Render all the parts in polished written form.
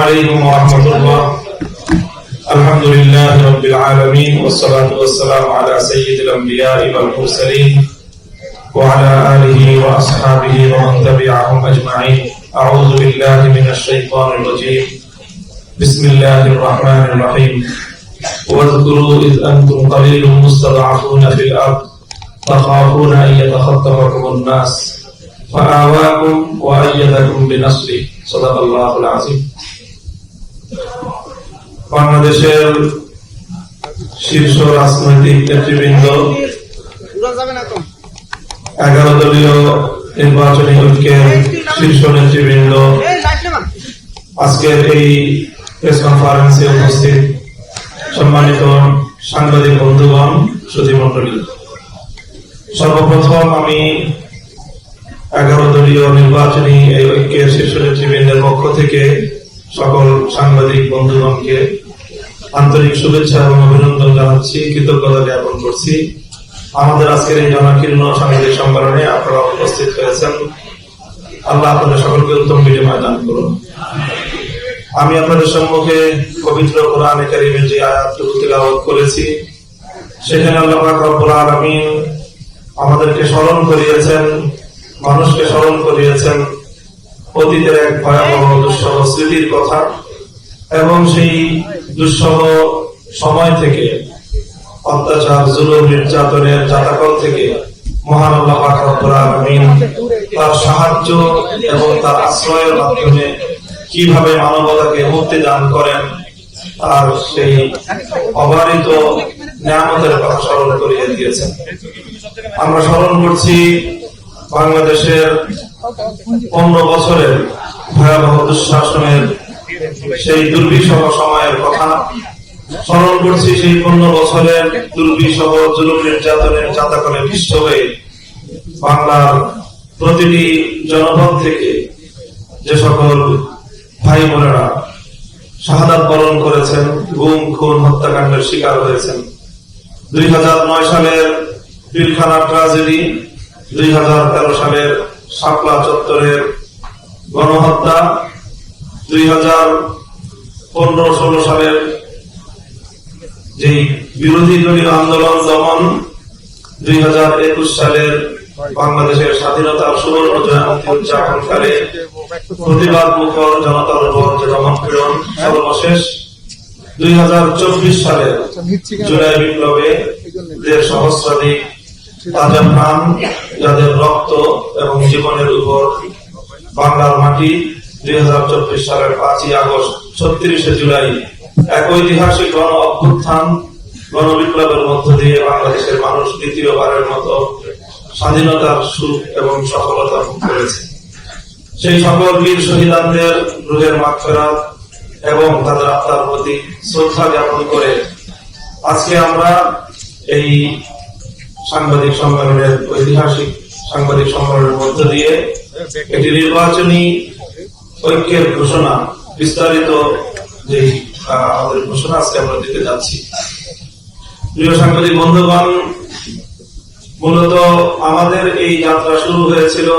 عليكم ورحمة الله. الحمد لله رب العالمين والصلاة والسلام على سيد الأنبياء والمرسلين وعلى آله وأصحابه ومن تبعهم أجمعين. أعوذ بالله من الشيطان الرجيم. بسم الله الرحمن الرحيم. واذكروا إذ أنتم قليل مستضعفون في الأرض تخافون أن يتخطفكم الناس فآواكم وأيدكم بنصره. صدق الله العظيم. বাংলাদেশের শীর্ষ রাজনৈতিক নেতৃবৃন্দ, 11 দলীয় নির্বাচনী ঐক্যের শীর্ষ নেতৃবৃন্দ, আজকের এই প্রেস কনফারেন্সে উপস্থিত সম্মানিত সাংবাদিক বন্ধুগণ, সুধীমণ্ডলী, সর্বপ্রথম আমি 11 দলীয় নির্বাচনী এই ঐক্যের শীর্ষ নেতৃবৃন্দের পক্ষ থেকে সকল সাংবাদিক বন্ধুগণকে আন্তরিক শুভেচ্ছা এবং অভিনন্দন জানাচ্ছি, কৃতজ্ঞতা জ্ঞাপন করছি। আমাদের আজকের এই জনাকীর্ণ সাংবাদিক সম্মেলনে আপনারা উপস্থিত হয়েছেন। আল্লাহ আপনাদের সকলকে উত্তম বিনিময় দান করুন। আমি আপনাদের সম্মুখে পবিত্র কোরআনে কারীমের যে আয়াতটুকু তিলাওয়াত করেছি, সেখানে আল্লাহ পাক রব্বুল আলামিন আমাদেরকে স্মরণ করিয়েছেন, মানুষকে স্মরণ করিয়েছেন অতীতের এক ভয়াবহ দুঃসহ স্মৃতির কথা, এবং সেই দুঃসহ সময় থেকে, অত্যাচার, জুলুম, নির্যাতনের জাতাকল থেকে মহান আল্লাহ পাক রব্বুল আলামিন তার সাহায্য এবং তার আশ্রয়ের মাধ্যমে কিভাবে মানবতাকে মুক্তি দান করেন, তার সেই অবারিত নিয়ামতের কথা স্মরণ করিয়ে দিয়েছেন। আমরা স্মরণ করছি বাংলাদেশের 15 বছরের ভয়াবহ দুঃশাসনের সেই দুর্বিষহ সময়ের কথা, স্মরণ করছি সেই 15 বছরের দুর্বিষহ জুলুম নির্যাতনের জাতাকলে পিষ্ট হয়ে বাংলার প্রতিটি জনপদ থেকে যে সকল ভাই বোনেরা শাহাদাত বরণ করেছেন, গুম, খুন, হত্যাকাণ্ডের শিকার হয়েছেন। 2009 সালের পিলখানা ট্রাজেডি, 2013 সালের শাপলা চত্বরের গণহত্যা, 2015-16 সালের যে বিরোধী দলীয় আন্দোলন দমন, 2021 সালের বাংলাদেশের স্বাধীনতার সুবর্ণ জয়ন্তী উদযাপনকালে প্রতিবাদ মুখর জনতার উপর যে দমন-পীড়ন, সর্বশেষ 2024 সালের জুলাই বিপ্লবে দেড় সহস্রাধিক তাজা প্রাণ, যাদের রক্ত এবং জীবনের উপর বাংলার মাটি 2024 সালের 5ই আগস্ট 36শে জুলাই এক ঐতিহাসিক গণ অভ্যুত্থান, গণবিপ্লবের মধ্য দিয়ে বাংলাদেশের মানুষ দ্বিতীয়বারের মতো স্বাধীনতার সুখ এবং সফলতা ভোগ করেছে। সেই সকল বীর শহীদদের রুহের মাগফিরাত এবং তাদের আত্মার প্রতি শ্রদ্ধা জ্ঞাপন করে আজকে আমরা এই সাংবাদিক সম্মেলনের, ঐতিহাসিক সাংবাদিক সম্মেলনের মধ্য দিয়ে একটি নির্বাচনী ঐক্যের ঘোষণা, বিস্তারিত যে আমাদের ঘোষণা আজকে আমরা দিতে যাচ্ছি। প্রিয় সাংবাদিক বন্ধুগণ, মূলত আমাদের এই যাত্রা শুরু হয়েছিল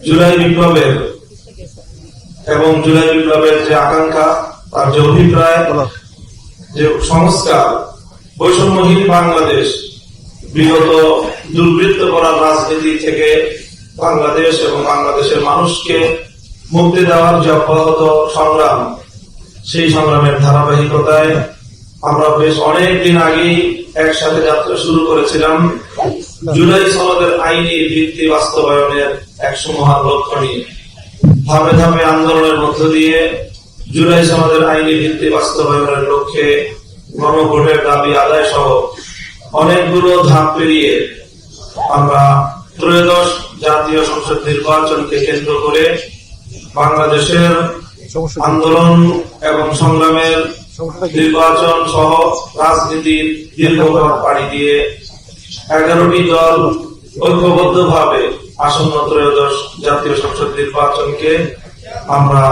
জুলাই বিপ্লবের, এবং জুলাই বিপ্লবের যে আকাঙ্ক্ষা, তার যে অভিপ্রায়, যে সংস্কার, বৈষম্যহীন বাংলাদেশ, বিগত দুর্বৃত্ত করার রাজনীতি থেকে বাংলাদেশ এবং বাংলাদেশের মানুষকে মুক্তি দেওয়ার যে অব্যাহত সংগ্রাম, সেই সংগ্রামের ধারাবাহিকতায় আমরা বেশ অনেকদিন আগেই একসাথে যাত্রা শুরু করেছিলাম জুলাই সনদের আইনি ভিত্তি বাস্তবায়নের 100 মহান লক্ষ্য নিয়ে। ধাপে ধাপে আন্দোলনের মধ্য দিয়ে জুলাই সনদের আইনি ভিত্তি বাস্তবায়নের লক্ষ্যে গণভোটের দাবি আদায় সহ অনেকগুলো ধাপ পেরিয়ে আমরা ত্রয়োদশ জাতীয় সংসদ নির্বাচনকে কেন্দ্র করে বাংলাদেশের আন্দোলন এবং সংগ্রামের নির্বাচন সহ রাজনীতির দীর্ঘপথ পাড়ি দিয়ে 11টি দল ঐক্যবদ্ধভাবে আসন্ন ত্রয়োদশ জাতীয় সংসদ নির্বাচনকে আমরা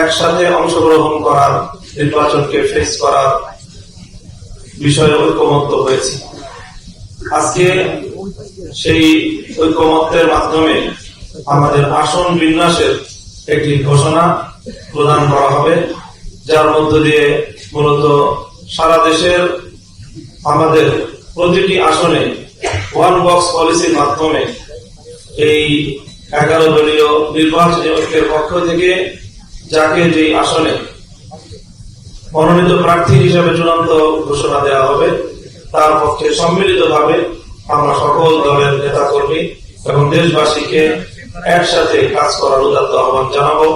একসাথে অংশগ্রহণ করার, নির্বাচনকে ফেস করার বিষয়ে ঐক্যমত্য হয়েছে। আজকে সেই ঐক্যমত্যের মাধ্যমে আমাদের আসন বিন্যাসের একটি ঘোষণা প্রদান করা হবে, যার মধ্য দিয়ে মূলত সারা দেশের আমাদের প্রতিটি আসনে ওয়ান বক্স পলিসির মাধ্যমে এই 11 দলীয় নির্বাচনী ঐক্যের পক্ষ থেকে যাকে যে আসনে মনোনীত প্রার্থী হিসেবে চূড়ান্ত ঘোষণা দেওয়া হবে তার পক্ষে সম্মিলিতভাবে আমরা সকল দলের নেতা কর্মী এবং দেশবাসীকে একসাথে কাজ করার উদাত্ত আহ্বান জানাবো।